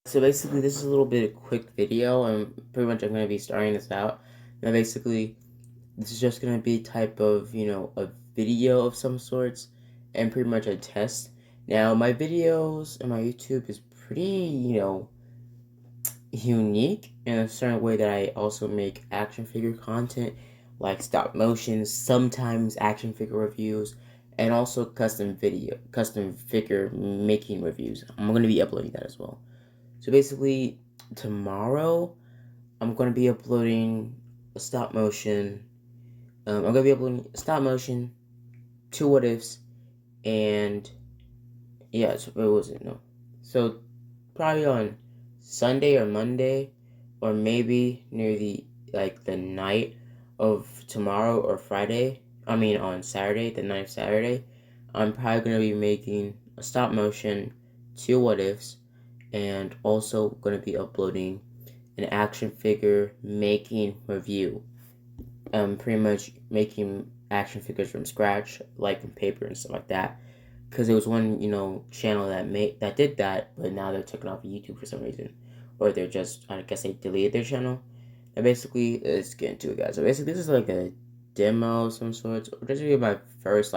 So basically, this is a little bit of a quick video, and pretty much I'm going to be starting this out. Now, basically, this is just going to be type of, a video of some sorts, and pretty much a test. Now, my videos and my YouTube is pretty, unique in a certain way that I also make action figure content, like stop motion, sometimes action figure reviews, and also custom figure making reviews. I'm going to be uploading that as well. So basically, tomorrow I'm going to be uploading a stop motion. I'm going to be uploading stop motion, two what ifs, and yeah. So what was it? No. So probably on Sunday or Monday, or maybe near the night of tomorrow or Friday. I mean on Saturday, the night of Saturday. I'm probably going to be making a stop motion, two what ifs, and also going to be uploading an action figure making review. Pretty much making action figures from scratch, like from paper and stuff like that. Because there was one, channel that did that, but now they're taken off of YouTube for some reason, or they're just, I guess they deleted their channel. And basically, let's get into it, guys. So basically, this is like a demo of some sorts, or this will be my first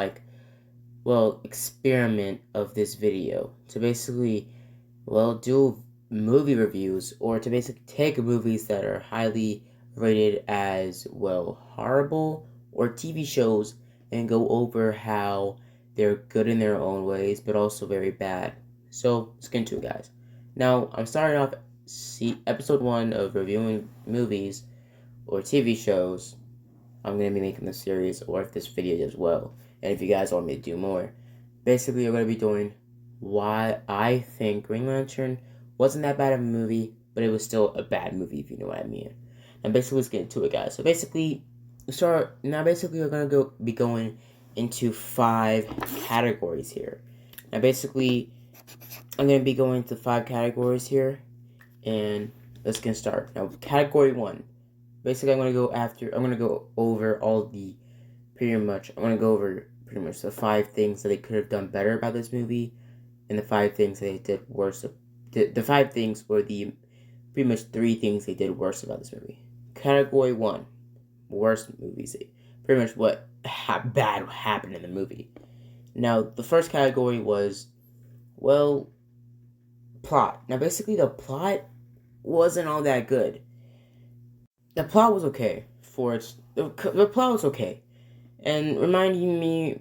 experiment of this video to basically, do movie reviews, or to basically take movies that are highly rated as, horrible, or TV shows, and go over how they're good in their own ways, but also very bad. So, let's get into it, guys. Now, I'm starting off episode 1 of reviewing movies or TV shows. I'm going to be making this series, or if this video does well, and if you guys want me to do more. Basically, I'm going to be doing why I think Green Lantern wasn't that bad of a movie, but it was still a bad movie, if you know what I mean. And basically, let's get into it, guys. So basically, we're going to be going into 5 categories here. Now, basically, I'm going to be going to 5 categories here, and let's get started. Now, category 1. Basically, I'm going to go over pretty much the 5 things that they could have done better about this movie, and the 5 things that they did worse. The 5 things were the pretty much 3 things they did worse about this movie. Category 1, worst movies. Pretty much what bad happened in the movie. Now, the first category was, plot. Now, basically, the plot wasn't all that good. The plot was okay the plot was okay, and reminding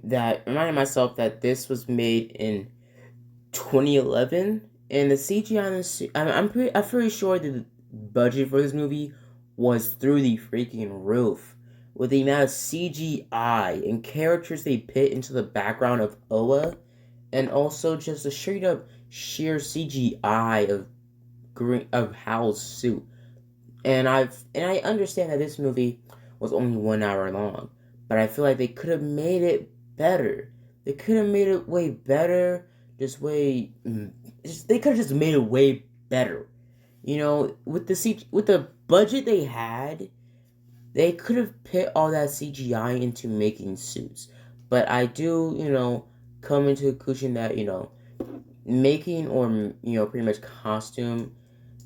myself that this was made in 2011, and the CGI on this, I'm pretty sure the budget for this movie was through the freaking roof with the amount of CGI and characters they put into the background of Oa, and also just the straight up sheer CGI of Hal's suit. And I understand that this movie was only 1 hour long, but I feel like they could have made it better. They could have made it way better. They could have just made it way better. With the budget they had, they could have put all that CGI into making suits. But I do, come into the conclusion that, making, or pretty much costume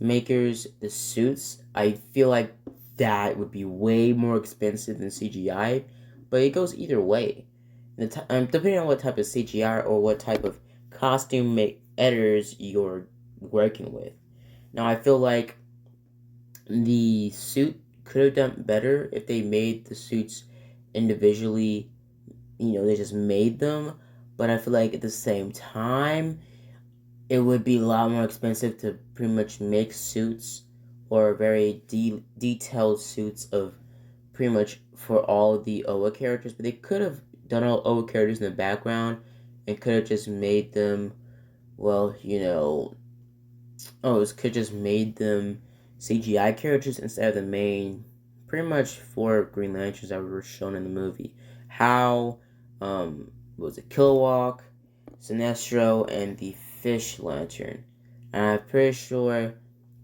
makers the suits, I feel like that would be way more expensive than CGI, but it goes either way. Depending on what type of CGI or what type of costume editors you're working with. Now, I feel like the suit could have done better if they made the suits individually. They just made them, but I feel like at the same time, it would be a lot more expensive to pretty much make suits, or very detailed suits of pretty much for all the Oa characters. But they could have done all Oa characters in the background and could have just made them, could just made them CGI characters instead of the main, pretty much 4 Green Lanterns that were shown in the movie. How, was it Kilowog, Sinestro, and the Fish Lantern. And I'm pretty sure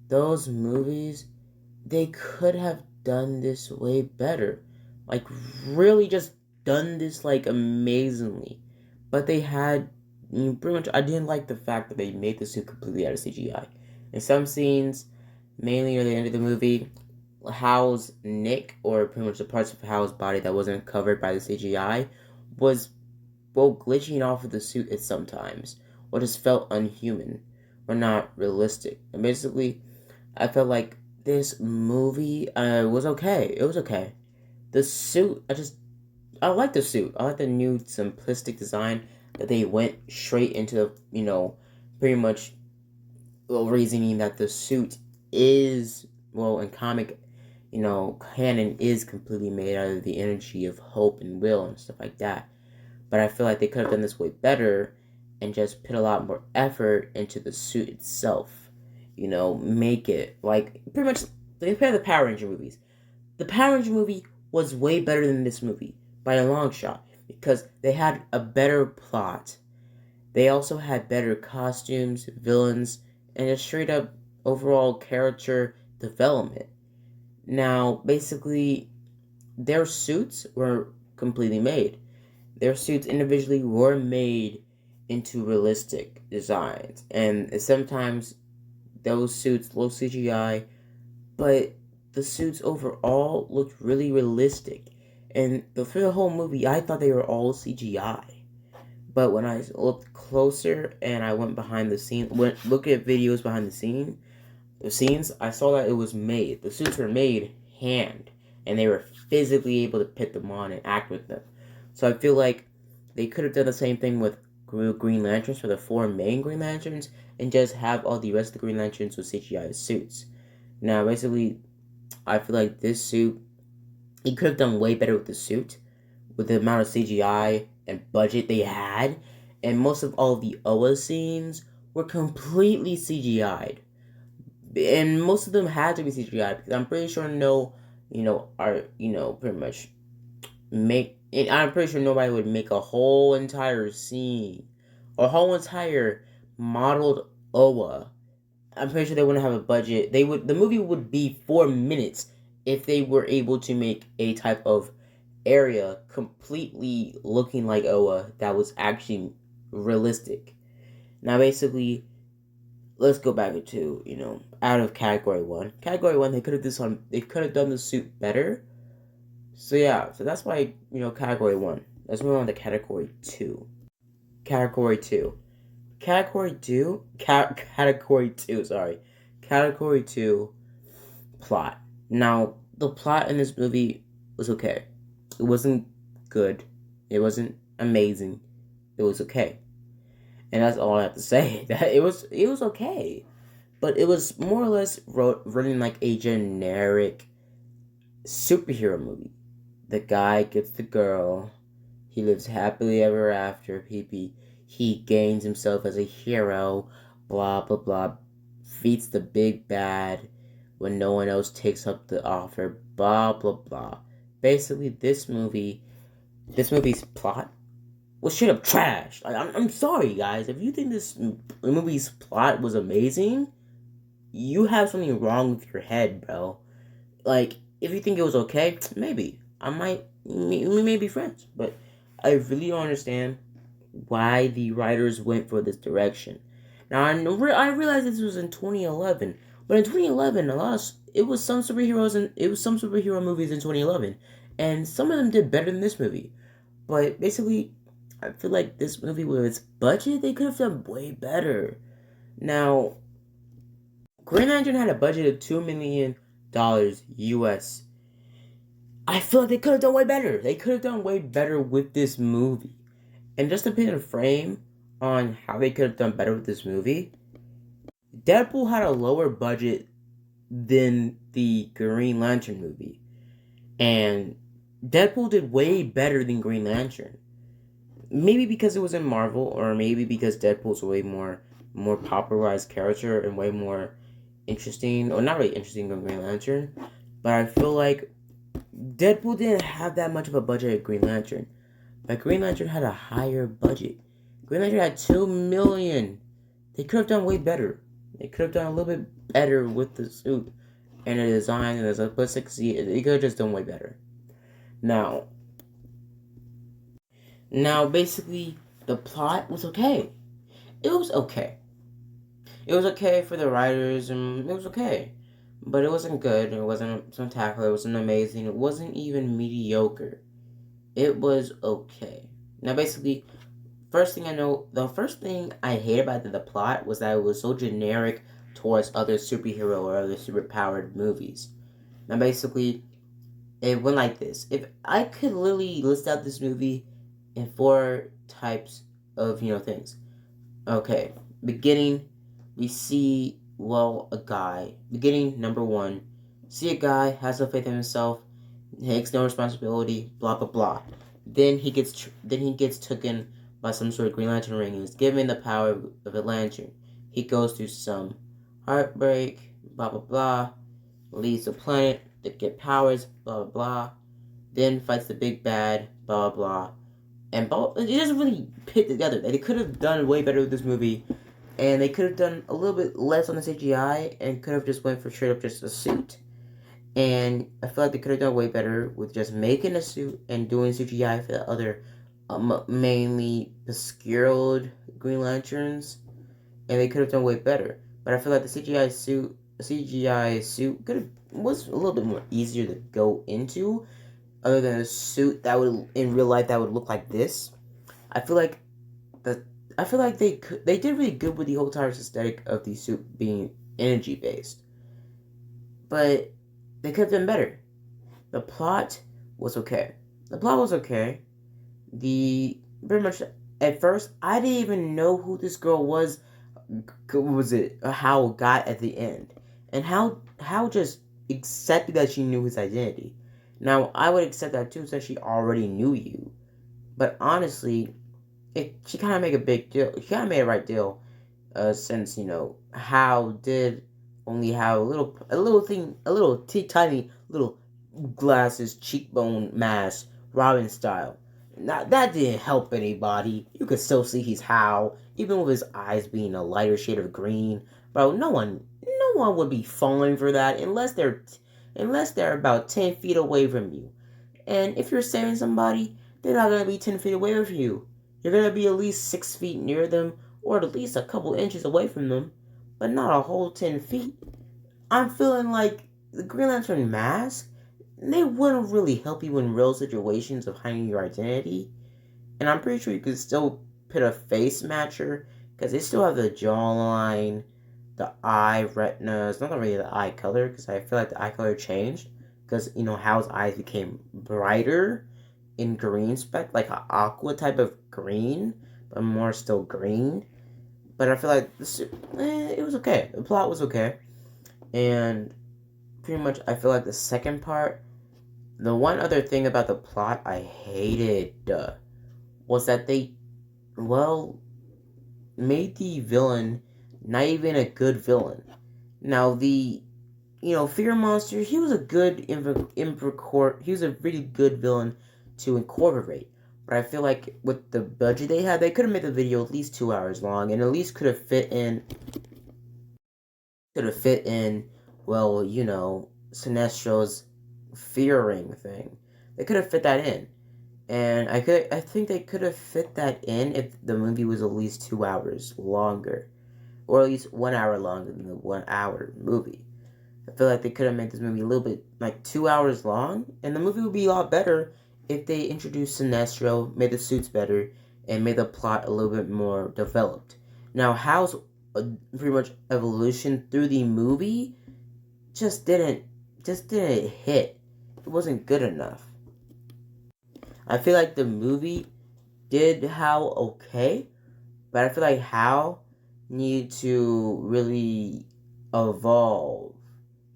those movies, they could have done this way better. Like, really just done this, amazingly. But they had, pretty much, I didn't like the fact that they made the suit completely out of CGI. In some scenes, mainly near the end of the movie, Hal's neck, or pretty much the parts of Hal's body that wasn't covered by the CGI, was glitching off of the suit at sometimes, or just felt unhuman, or not realistic. And basically, I felt like this movie was okay. It was okay. The suit, I like the suit. I like the new simplistic design that they went straight into, pretty much reasoning that the suit is, in comic, canon is completely made out of the energy of hope and will and stuff like that. But I feel like they could have done this way better and just put a lot more effort into the suit itself. Make it like pretty much compare the Power Ranger movies. The Power Ranger movie was way better than this movie by a long shot because they had a better plot. They also had better costumes, villains, and a straight up overall character development. Now, basically, their suits were completely made. Their suits individually were made into realistic designs, and sometimes those suits look CGI, but the suits overall looked really realistic. And for the whole movie, I thought they were all CGI. But when I looked closer and I went behind the scene, went look at videos behind the scenes, I saw that it was made. The suits were made hand, and they were physically able to put them on and act with them. So I feel like they could have done the same thing with Green Lanterns for the four main Green Lanterns, and just have all the rest of the Green Lanterns with CGI suits. Now, basically, I feel like this suit, he could have done way better with the suit, with the amount of CGI and budget they had, and most of all the Oa scenes were completely CGI'd. And most of them had to be CGI because I'm pretty sure pretty much I'm pretty sure nobody would make a whole entire scene or a whole entire modeled Oa. I'm pretty sure they wouldn't have a budget. The movie would be 4 minutes if they were able to make a type of area completely looking like Oa that was actually realistic. Now, basically, let's go back to out of category one. Category one, they could have done the suit better. So yeah, so that's why category one. Let's move on to category two. Category two. Category two. Category two. Sorry, category two. Plot. Now, the plot in this movie was okay. It wasn't good. It wasn't amazing. It was okay. And that's all I have to say. That it was okay. But it was more or less running like a generic superhero movie. The guy gets the girl. He lives happily ever after. He gains himself as a hero. Blah, blah, blah. Defeats the big bad when no one else takes up the offer. Blah, blah, blah. Basically, this movie's plot was straight up trash. Like, I'm sorry, guys. If you think this movie's plot was amazing, you have something wrong with your head, bro. Like, if you think it was okay, maybe. We may be friends. But I really don't understand why the writers went for this direction. Now, I realize this was in 2011. But in 2011, it was some superhero movies in 2011. And some of them did better than this movie. But basically, I feel like this movie, with its budget, they could have done way better. Now, Green Lantern had a budget of $2 million US. I feel like they could have done way better. They could have done way better with this movie. And just to put in a frame on how they could have done better with this movie, Deadpool had a lower budget than the Green Lantern movie. And Deadpool did way better than Green Lantern. Maybe because it was in Marvel, or maybe because Deadpool's a way more popularized character and way more interesting, or not really interesting than Green Lantern. But I feel like Deadpool didn't have that much of a budget as Green Lantern. But Green Lantern had a higher budget. Green Lantern had $2 million. They could have done way better. They could have done a little bit better with the suit and the design and the simplicity. They could have just done way better. Now, basically, the plot was okay. It was okay. It was okay for the writers, and it was okay. But it wasn't good. It wasn't spectacular. It wasn't amazing. It wasn't even mediocre. It was okay. Now, basically, the first thing I hate about the plot was that it was so generic towards other superhero or other superpowered movies. Now, basically, it went like this. If I could literally list out this movie in four types of, things. Okay, beginning, we see, a guy. Beginning, number one, see a guy, has no faith in himself, takes no responsibility, blah, blah, blah. Then he gets taken by some sort of Green Lantern ring and is given the power of a lantern. He goes through some heartbreak, blah, blah, blah, leaves the planet to get powers, blah, blah, blah. Then fights the big bad, blah, blah, blah. And it doesn't really fit together. They could have done way better with this movie, and they could have done a little bit less on the CGI, and could have just went for straight up just a suit. And I feel like they could have done way better with just making a suit and doing CGI for the other, mainly obscured Green Lanterns, and they could have done way better. But I feel like the CGI suit was a little bit more easier to go into, other than a suit that would in real life that would look like this. I feel like they did really good with the whole entire aesthetic of the suit being energy based, but they could have done better. The plot was okay. The Pretty much at first I didn't even know who this girl was. Was it how it got at the end, and how just accepted that she knew his identity. Now I would accept that too, since she already knew you. But honestly, she kind of made a big deal. She kind of made a right deal, since how did only have a little tiny little glasses, cheekbone mask, Robin style. That didn't help anybody. You could still see he's Hal, even with his eyes being a lighter shade of green. Bro, no one would be falling for that unless they're about 10 feet away from you. And if you're saving somebody, they're not gonna be 10 feet away from you. You're gonna be at least 6 feet near them, or at least a couple inches away from them, but not a whole 10 feet. I'm feeling like the Green Lantern mask, they wouldn't really help you in real situations of hiding your identity. And I'm pretty sure you could still put a face matcher, because they still have the jawline, the eye retina. It's not really the eye color, because I feel like the eye color changed, because Hal's eyes became brighter in green spec, like an aqua type of green, but more still green. But I feel like it was okay. The plot was okay, and pretty much I feel like the second part, the one other thing about the plot I hated, was that they, well, made the villain not even a good villain. Now the Fear Monster, he was a good he was a really good villain to incorporate. But I feel like with the budget they had, they could have made the video at least 2 hours long, and at least could have fit in, well, Sinestro's fearing thing. They could have fit that in. And I think they could have fit that in if the movie was at least 2 hours longer. Or at least 1 hour longer than the 1 hour movie. I feel like they could have made this movie a little bit, like, 2 hours long, and the movie would be a lot better if they introduced Sinestro, made the suits better, and made the plot a little bit more developed. Now, Hal's pretty much evolution through the movie just didn't hit. It wasn't good enough. I feel like the movie did Hal okay, but I feel like Hal needed to really evolve.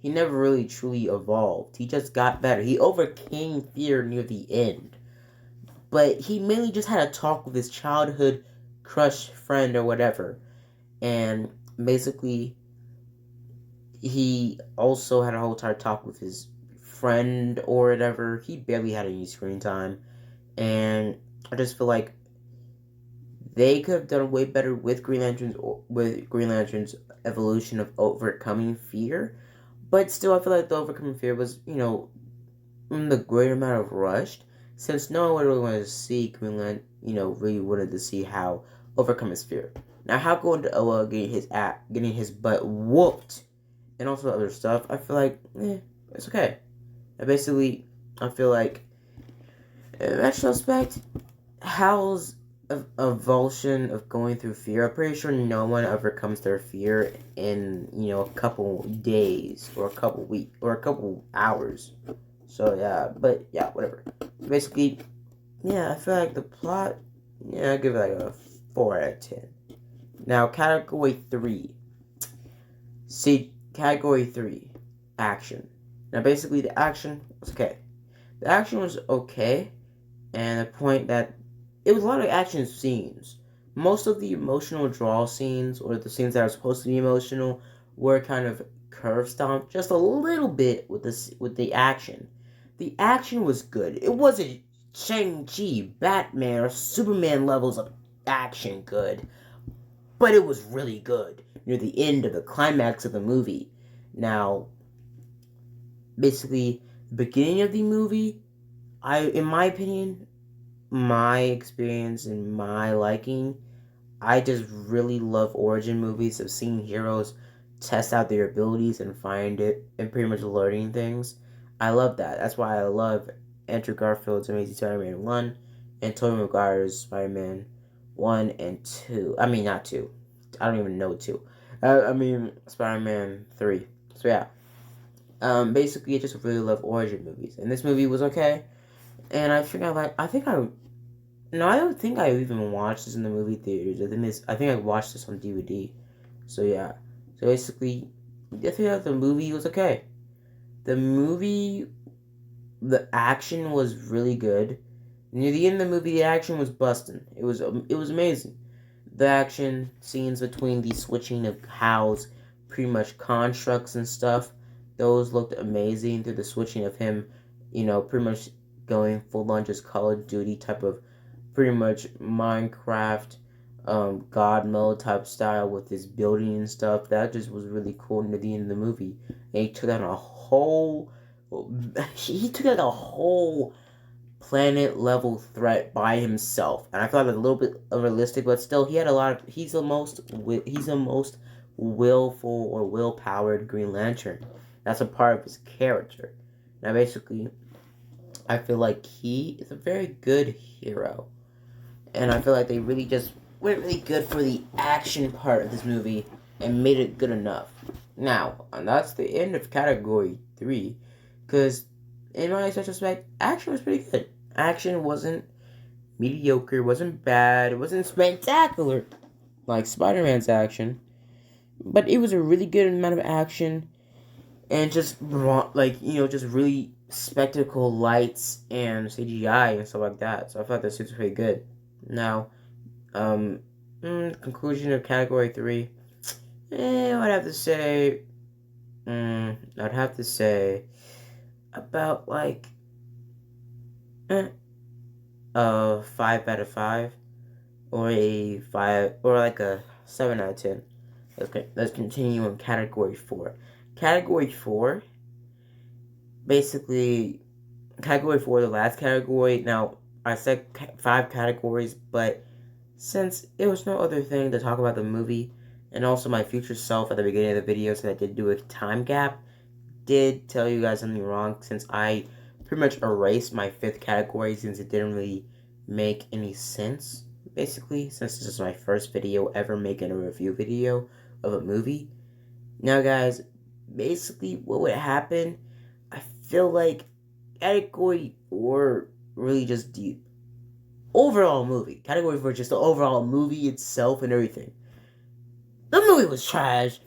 He never really truly evolved. He just got better. He overcame fear near the end. But he mainly just had a talk with his childhood crush friend or whatever. And basically, he also had a whole entire talk with his friend or whatever. He barely had any screen time. And I just feel like they could have done way better with Green Lantern's evolution of overcoming fear. But still, I feel like the overcoming fear was, the greater amount of rushed, since no one really wanted to see Green Lantern, really wanted to see how overcome his fear. Now, how going to getting his butt whooped, and also other stuff, I feel like it's okay. And basically, I feel like in retrospect, Hal's avulsion of going through fear. I'm pretty sure no one overcomes their fear in a couple days or a couple weeks or a couple hours. So yeah, but yeah, whatever. Basically, yeah, I feel like the plot. Yeah, I give it like a 4 out of 10. Now, category 3. See, category 3, action. Now, basically, the action was okay. The action was okay, and the point that it was a lot of action scenes. Most of the emotional draw scenes, or the scenes that are supposed to be emotional, were kind of curve stomped just a little bit with the action. The action was good. It wasn't Shang-Chi, Batman, or Superman levels of action good, but it was really good near the end of the climax of the movie. Now, basically, the beginning of the movie, in my opinion, my experience and my liking, I just really love origin movies of seeing heroes test out their abilities and find it and pretty much learning things. I love that. That's why I love Andrew Garfield's Amazing Spider-Man 1 and Tobey Maguire's Spider-Man 1 and 2. I mean, not 2. I don't even know 2. I mean, Spider-Man 3. So yeah. Basically, I just really love origin movies. And this movie was okay. And I think no, I don't think I even watched this in the movie theaters. I think I watched this on DVD. So yeah. So basically, I think that the movie was okay. The movie, the action was really good. Near the end of the movie, the action was busting. It was amazing. The action scenes between the switching of Hal's pretty much constructs and stuff, those looked amazing through the switching of him, pretty much going full on just Call of Duty type of pretty much Minecraft, God mode type style with his building and stuff. That just was really cool near the end of the movie. And he took out a whole planet level threat by himself, and I thought it a little bit unrealistic, but still, he's the most willful or will powered Green Lantern. That's a part of his character. Now, basically, I feel like he is a very good hero. And I feel like they really just went really good for the action part of this movie and made it good enough. Now, and that's the end of category 3, because in my retrospect, action was pretty good. Action wasn't mediocre, wasn't bad, it wasn't spectacular like Spider-Man's action, but it was a really good amount of action and just just really spectacle lights and CGI and stuff like that. So I thought this was pretty good. Now, conclusion of category 3. I'd have to say, about like, 5 out of 5, or a 5, or like a 7 out of 10. Okay, let's continue on category 4. Category 4, basically, category 4, the last category. Now, I said 5 categories, but since there was no other thing to talk about the movie, and also my future self at the beginning of the video said I did do a time gap, did tell you guys something wrong, since I pretty much erased my 5th category since it didn't really make any sense, basically, since this is my first video ever making a review video of a movie. Now, guys, basically what would happen, I feel like category 4 really just deep. Overall movie. Category 4 just the overall movie itself and everything. The movie was trash.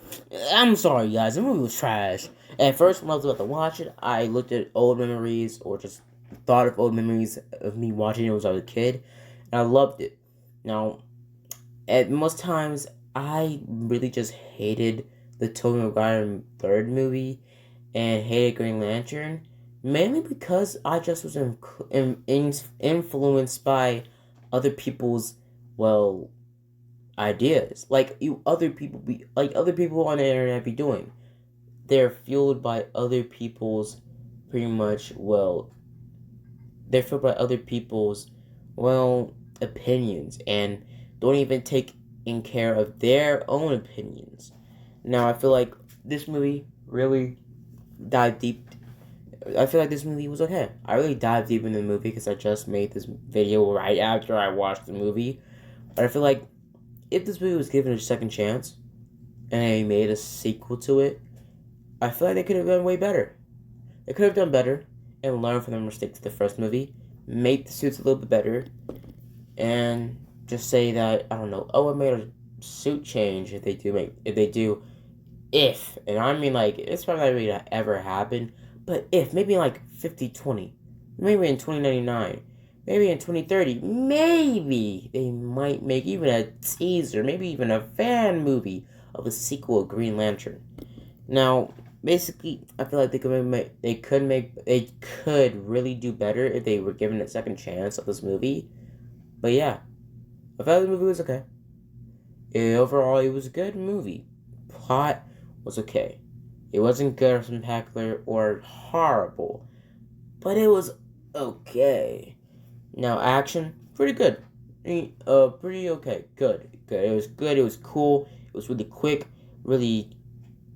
I'm sorry, guys. The movie was trash. At first, when I was about to watch it, I looked at old memories, or just thought of old memories of me watching it when I was a kid, and I loved it. Now, at most times, I really just hated the Tobey Maguire third movie and hated Green Lantern, mainly because I just was influenced by other people's, well, ideas. Other people on the internet be doing. They're fueled by other people's, pretty much, they're fueled by other people's, opinions, and don't even take taking care of their own opinions. Now, I feel like this movie really dived deep. I feel like this movie was okay. I really dived deep into the movie because I just made this video right after I watched the movie. But I feel like if this movie was given a second chance and they made a sequel to it, I feel like they could have done way better. They could have done better and learned from their mistakes of the first movie, make the suits a little bit better, and just say that, I don't know, oh, I made a suit change if they do, and I mean, like, it's probably not really gonna ever happen, but if, maybe in like 50-20, maybe in 2099, maybe in 2030, maybe they might make even a teaser, maybe even a fan movie of a sequel of Green Lantern. Now, basically, I feel like they could really do better if they were given a second chance of this movie. But yeah, I thought the movie was okay. Overall, it was a good movie. Plot was okay. It wasn't good or spectacular or horrible, but it was okay. Now, action, pretty good. Pretty okay. Good. It was good. It was cool. It was really quick. Really,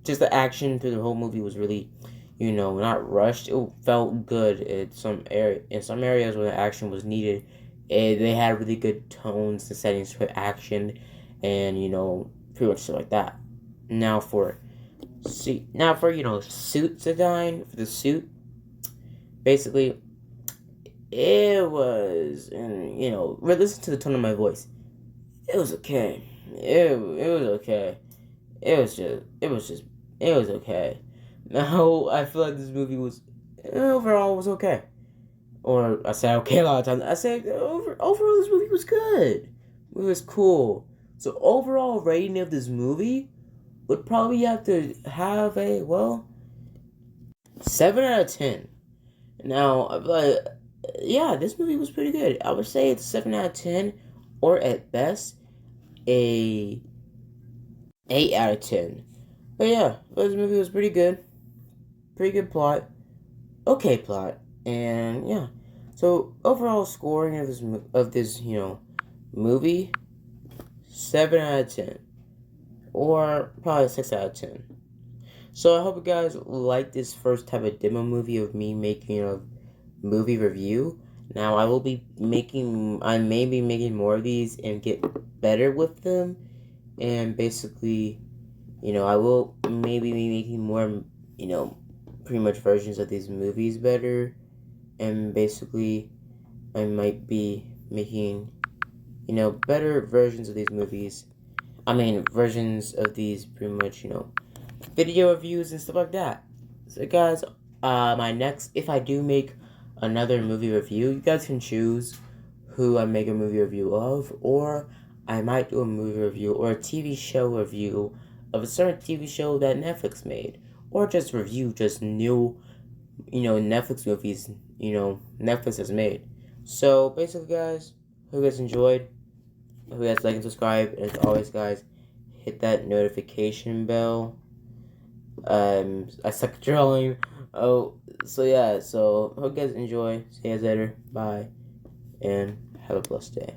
just the action through the whole movie was really, not rushed. It felt good in some areas where the action was needed. They had really good tones and settings for action, and pretty much stuff like that. Now for suit design for the suit, basically, it was, and listen to the tone of my voice. It was okay. It was okay. It was okay. Now I feel like this movie was overall was okay. Or I say okay a lot of times. I say overall this movie was good. It was cool. So overall rating of this movie would probably have to have a 7 out of 10. Now, but yeah, this movie was pretty good. I would say it's 7 out of 10, or at best a 8 out of 10. But yeah, this movie was pretty good. Pretty good plot. Okay plot. And yeah. So overall scoring of this movie, 7 out of 10. Or probably 6 out of 10. So I hope you guys like this first type of demo movie of me making a movie review. Now I may be making more of these and get better with them. And basically, I will maybe be making more, pretty much versions of these movies better. And basically, I might be making, better versions of these movies. Versions of these pretty much, video reviews and stuff like that. So guys, if I do make another movie review, you guys can choose who I make a movie review of, or I might do a movie review or a TV show review of a certain TV show that Netflix made, or just review new, Netflix movies, Netflix has made. So basically, guys, hope you guys enjoyed. Hope you guys like and subscribe. And as always, guys, hit that notification bell. I suck at drawing. Oh, so yeah. So hope you guys enjoy. See you guys later. Bye, and have a blessed day.